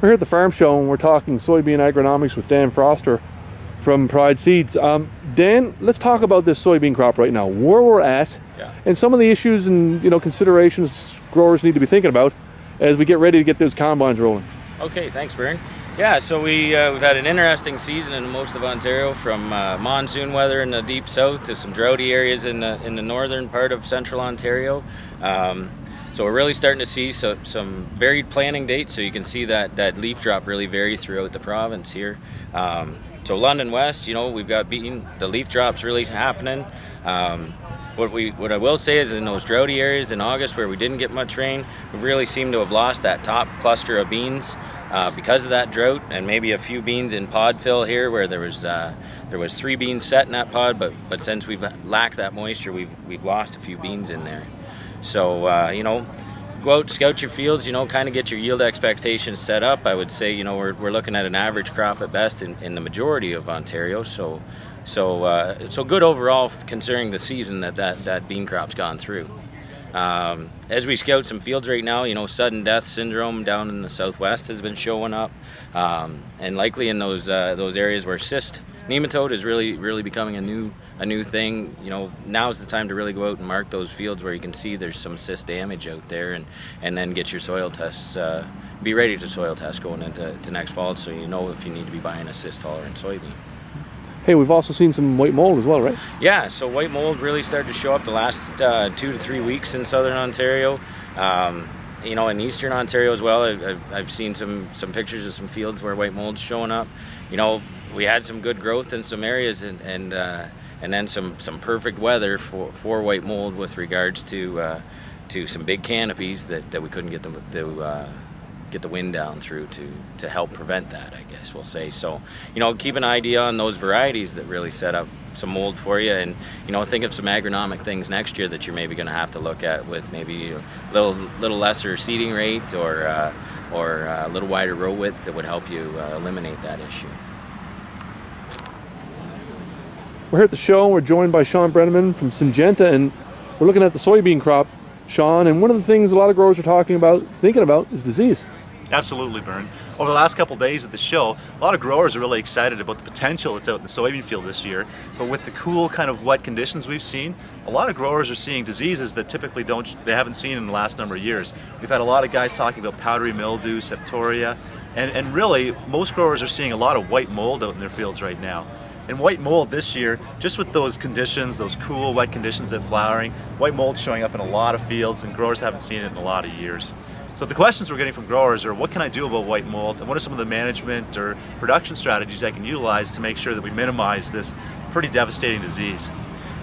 We're here at the farm show and we're talking soybean agronomics with Dan Foster from Pride Seeds. Dan, let's talk about this soybean crop right now, where we're at, and some of the issues and considerations growers need to be thinking about as we get ready to get those combines rolling. Okay, thanks, Bern. Yeah, so we've had an interesting season in most of Ontario, from monsoon weather in the deep south to some droughty areas in the northern part of central Ontario. So we're really starting to see some varied planting dates, so you can see that leaf drop really vary throughout the province here. So London West, we've got the leaf drops really happening. What I will say is, in those droughty areas in August where we didn't get much rain, we really seem to have lost that top cluster of beans because of that drought, and maybe a few beans in pod fill here where there was 3 beans set in that pod, but since we've lacked that moisture, we've lost a few beans in there. So go out, scout your fields, kind of get your yield expectations set up. I would say, we're looking at an average crop at best in the majority of Ontario. So good overall, considering the season that bean crop's gone through. As we scout some fields right now, sudden death syndrome down in the southwest has been showing up, and likely in those areas where cyst nematode is really becoming a new thing. Now's the time to really go out and mark those fields where you can see there's some cyst damage out there, and then get your soil tests. Be ready to soil test going into next fall, so you know if you need to be buying a cyst tolerant soybean. Hey, we've also seen some white mold as well, right? Yeah, so white mold really started to show up the last 2 to 3 weeks in southern Ontario. In eastern Ontario as well, I've seen some pictures of some fields where white mold's showing up. We had some good growth in some areas, and then some perfect weather for white mold with regards to some big canopies that we couldn't get the wind down through to help prevent that, I guess we'll say. So keep an idea on those varieties that really set up some mold for you, and think of some agronomic things next year that you're maybe going to have to look at, with maybe a little lesser seeding rate or a little wider row width that would help you eliminate that issue. We're here at the show. We're joined by Shawn Brenneman from Syngenta, and we're looking at the soybean crop, Shawn, and one of the things a lot of growers are thinking about is disease. Absolutely, Bern. Over the last couple of days at the show, a lot of growers are really excited about the potential that's out in the soybean field this year. But with the cool, kind of wet conditions we've seen, a lot of growers are seeing diseases that typically they haven't seen in the last number of years. We've had a lot of guys talking about powdery mildew, septoria, and really most growers are seeing a lot of white mold out in their fields right now. And white mold this year, just with those conditions, those cool, wet conditions at flowering, white mold showing up in a lot of fields, and growers haven't seen it in a lot of years. So the questions we're getting from growers are, what can I do about white mold, and what are some of the management or production strategies I can utilize to make sure that we minimize this pretty devastating disease?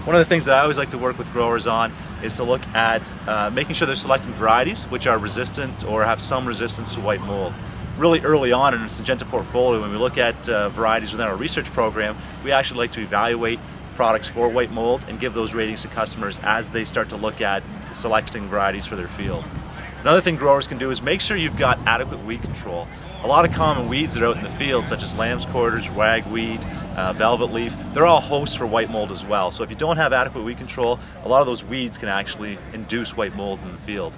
One of the things that I always like to work with growers on is to look at making sure they're selecting varieties which are resistant or have some resistance to white mold. Really early on in the Syngenta portfolio, when we look at varieties within our research program, we actually like to evaluate products for white mold and give those ratings to customers as they start to look at selecting varieties for their field. Another thing growers can do is make sure you've got adequate weed control. A lot of common weeds that are out in the field, such as lamb's quarters, ragweed, velvet leaf, they're all hosts for white mold as well. So if you don't have adequate weed control, a lot of those weeds can actually induce white mold in the field.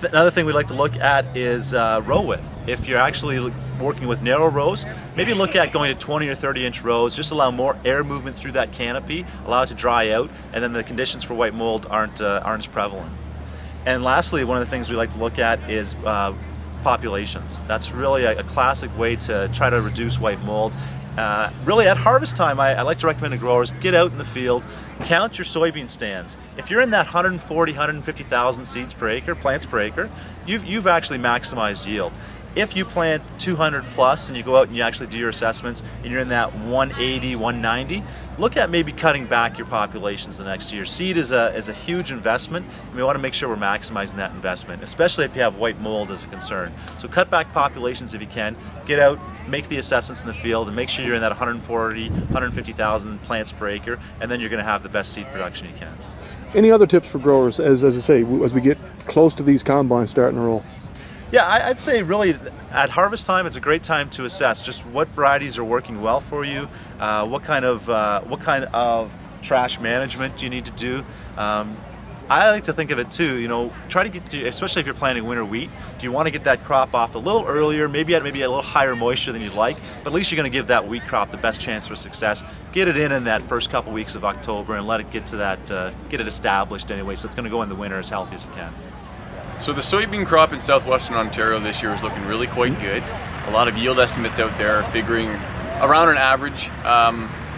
Another thing we like to look at is row width. If you're actually working with narrow rows, maybe look at going to 20 or 30 inch rows, just allow more air movement through that canopy, allow it to dry out, and then the conditions for white mold aren't as prevalent. And lastly, one of the things we like to look at is populations. That's really a classic way to try to reduce white mold. Really at harvest time, I like to recommend to growers, get out in the field, count your soybean stands. If you're in that 140, 150,000 seeds per acre, plants per acre, you've actually maximized yield. If you plant 200 plus and you go out and you actually do your assessments and you're in that 180, 190, look at maybe cutting back your populations the next year. Seed is a huge investment, and we want to make sure we're maximizing that investment, especially if you have white mold as a concern. So cut back populations if you can, get out, make the assessments in the field, and make sure you're in that 140, 150,000 plants per acre, and then you're going to have the best seed production you can. Any other tips for growers, as I say, as we get close to these combines starting to roll? Yeah, I'd say really at harvest time, it's a great time to assess just what varieties are working well for you, what kind of trash management do you need to do. I like to think of it too, you know, try to get to, especially if you're planting winter wheat, do you want to get that crop off a little earlier, maybe at a little higher moisture than you'd like, but at least you're going to give that wheat crop the best chance for success. Get it in that first couple weeks of October and let it get to that, get it established anyway, so it's going to go in the winter as healthy as it can. So the soybean crop in southwestern Ontario this year is looking really quite good. A lot of yield estimates out there are figuring around an average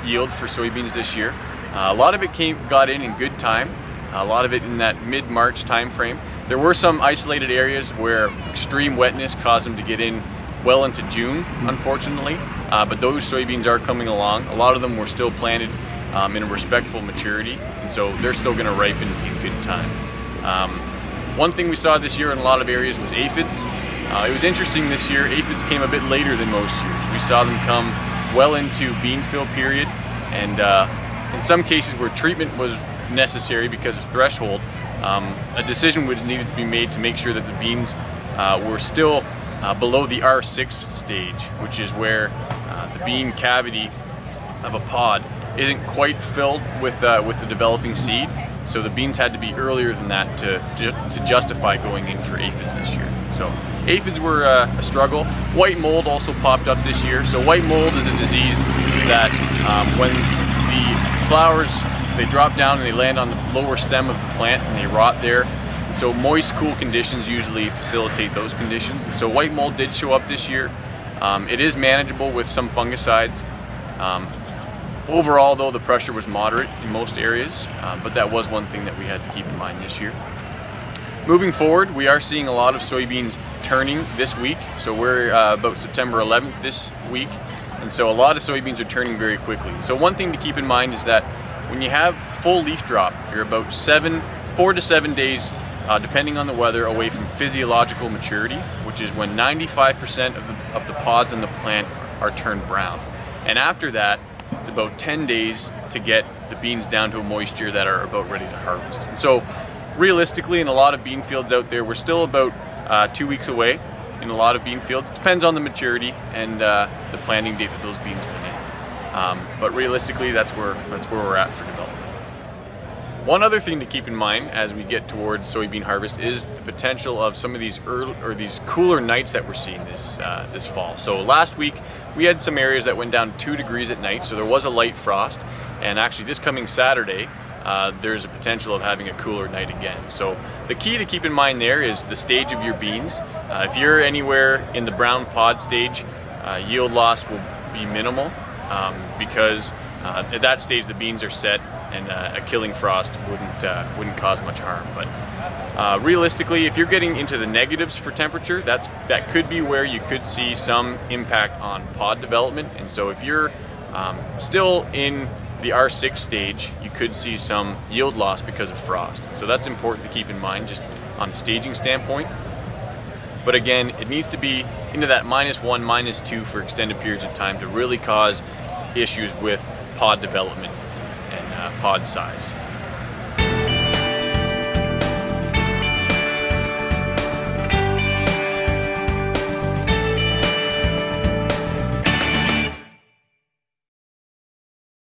yield for soybeans this year. A lot of it got in good time. A lot of it in that mid-March time frame. There were some isolated areas where extreme wetness caused them to get in well into June, unfortunately. But those soybeans are coming along. A lot of them were still planted in a respectful maturity, and so they're still going to ripen in good time. One thing we saw this year in a lot of areas was aphids. It was interesting this year, aphids came a bit later than most years. We saw them come well into bean fill period, and in some cases where treatment was necessary because of threshold, a decision was needed to be made to make sure that the beans were still below the R6 stage, which is where the bean cavity of a pod isn't quite filled with the developing seed. So the beans had to be earlier than that to justify going in for aphids this year. So aphids were a struggle. White mold also popped up this year. So white mold is a disease that when the flowers, they drop down and they land on the lower stem of the plant and they rot there. And so moist, cool conditions usually facilitate those conditions. And so white mold did show up this year. It is manageable with some fungicides. Overall, though, the pressure was moderate in most areas, but that was one thing that we had to keep in mind this year. Moving forward, we are seeing a lot of soybeans turning this week. So we're about September 11th this week, and so a lot of soybeans are turning very quickly. So one thing to keep in mind is that when you have full leaf drop, you're about 4 to 7 days, depending on the weather, away from physiological maturity, which is when 95% of the pods in the plant are turned brown. And after that, it's about 10 days to get the beans down to a moisture that are about ready to harvest. And so realistically, in a lot of bean fields out there, we're still about 2 weeks away in a lot of bean fields. Depends on the maturity and the planting date that those beans went in. But realistically, that's where we're at for development. One other thing to keep in mind as we get towards soybean harvest is the potential of some of these these cooler nights that we're seeing this fall. So last week we had some areas that went down 2 degrees at night, so there was a light frost. And actually this coming Saturday, there's a potential of having a cooler night again. So the key to keep in mind there is the stage of your beans. If you're anywhere in the brown pod stage, yield loss will be minimal because at that stage the beans are set, and a killing frost wouldn't cause much harm. But realistically, if you're getting into the negatives for temperature, that could be where you could see some impact on pod development. And so if you're still in the R6 stage, you could see some yield loss because of frost. So that's important to keep in mind just on a staging standpoint. But again, it needs to be into that -1, -2 for extended periods of time to really cause issues with pod development and pod size.